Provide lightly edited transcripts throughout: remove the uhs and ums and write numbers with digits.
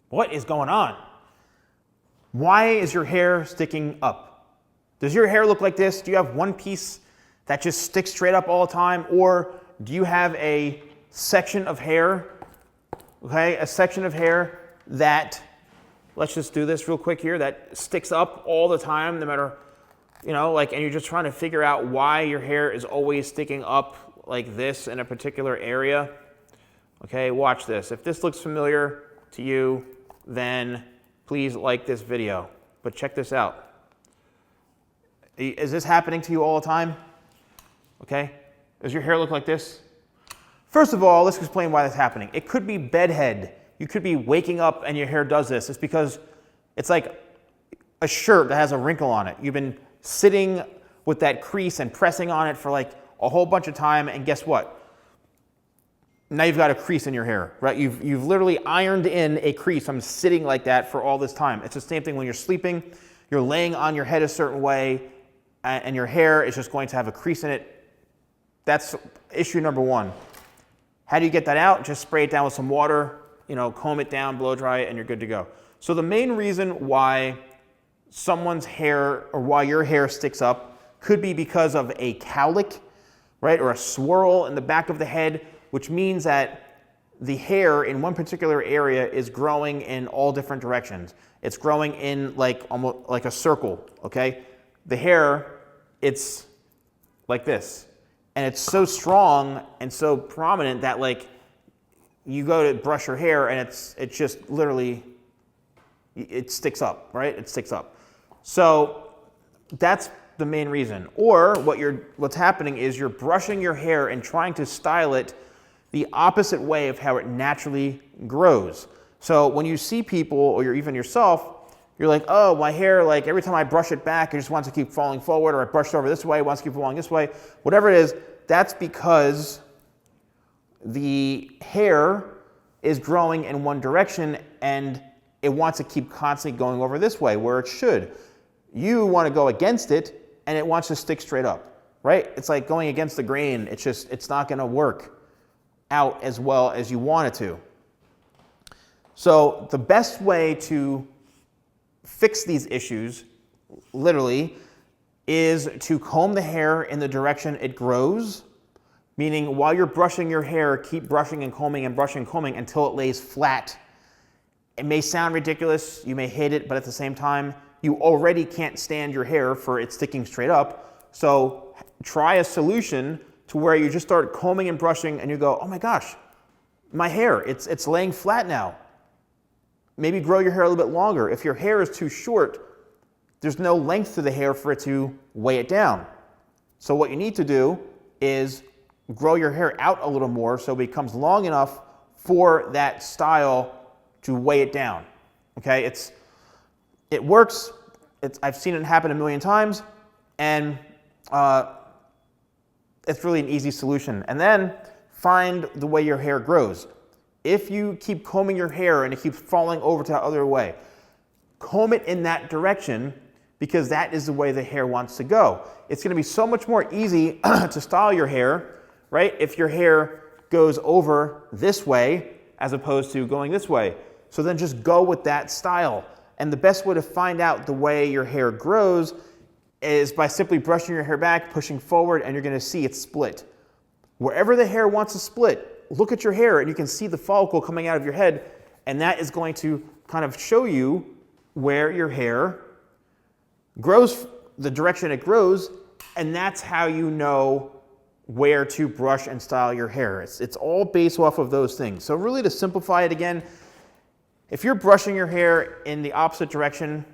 What is going on? Why is your hair sticking up? Does your hair look like this? Do you have one piece that just sticks straight up all the time? Or do you have a section of hair, okay, a section of hair that, let's just do this real quick here, that sticks up all the time, no matter, you know, like, and you're just trying to figure out why your hair is always sticking up like this in a particular area? Okay, watch this. If this looks familiar to you, then please like this video. But check this out. Is this happening to you all the time? Okay, does your hair look like this? First of all, let's explain why that's happening. It could be bedhead. You could be waking up and your hair does this. It's because it's like a shirt that has a wrinkle on it. You've been sitting with that crease and pressing on it for like a whole bunch of time, and guess what? Now you've got a crease in your hair, right? You've literally ironed in a crease from sitting like that for all this time. It's the same thing when you're sleeping. You're laying on your head a certain way, and your hair is just going to have a crease in it. That's issue number one. How do you get that out? Just spray it down with some water, you know, comb it down, blow dry it, and you're good to go. So the main reason why someone's hair, or why your hair sticks up, could be because of a cowlick, right, or a swirl in the back of the head, which means that the hair in one particular area is growing in all different directions. It's growing in like almost like a circle, okay? The hair, it's like this. And it's so strong and so prominent that like you go to brush your hair and it's just literally, it sticks up, right? It sticks up. So that's the main reason. Or what's happening is you're brushing your hair and trying to style it the opposite way of how it naturally grows. So when you see people, or you're even yourself, you're like, oh, my hair, like every time I brush it back, it just wants to keep falling forward, or I brushed over this way, it wants to keep falling this way. Whatever it is, that's because the hair is growing in one direction and it wants to keep constantly going over this way where it should. You want to go against it and it wants to stick straight up, right? It's like going against the grain. It's not going to work out as well as you want it to. So the best way to fix these issues, literally, is to comb the hair in the direction it grows, meaning while you're brushing your hair, keep brushing and combing and brushing and combing until it lays flat. It may sound ridiculous, you may hate it, but at the same time, you already can't stand your hair for it sticking straight up. So try a solution to where you just start combing and brushing and you go, oh my gosh, my hair, it's laying flat now. Maybe grow your hair a little bit longer. If your hair is too short, there's no length to the hair for it to weigh it down. So what you need to do is grow your hair out a little more so it becomes long enough for that style to weigh it down. Okay, it works. I've seen it happen a million times, and it's really an easy solution. And then find the way your hair grows. If you keep combing your hair and it keeps falling over to the other way, comb it in that direction because that is the way the hair wants to go. It's going to be so much more easy to style your hair, right? If your hair goes over this way as opposed to going this way. So then just go with that style. And the best way to find out the way your hair grows is by simply brushing your hair back, pushing forward, and you're going to see it split. Wherever the hair wants to split, look at your hair and you can see the follicle coming out of your head, and that is going to kind of show you where your hair grows, the direction it grows, and that's how you know where to brush and style your hair. It's all based off of those things. So really, to simplify it again, if you're brushing your hair in the opposite direction,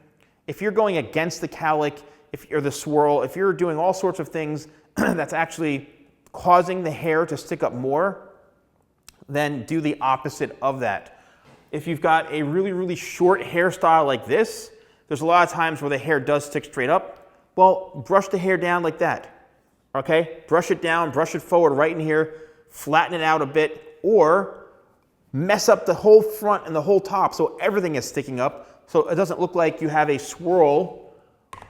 if you're going against the cowlick, if you're the swirl, if you're doing all sorts of things that's actually causing the hair to stick up more, then do the opposite of that. If you've got a really, really short hairstyle like this, there's a lot of times where the hair does stick straight up. Well, brush the hair down like that, okay? Brush it down, brush it forward right in here, flatten it out a bit, or mess up the whole front and the whole top so everything is sticking up so it doesn't look like you have a swirl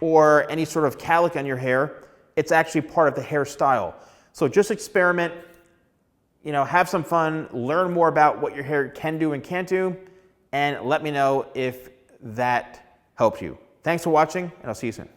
or any sort of cowlick on your hair. It's actually part of the hairstyle. So just experiment, have some fun, learn more about what your hair can do and can't do, and let me know if that helped you. Thanks for watching, and I'll see you soon.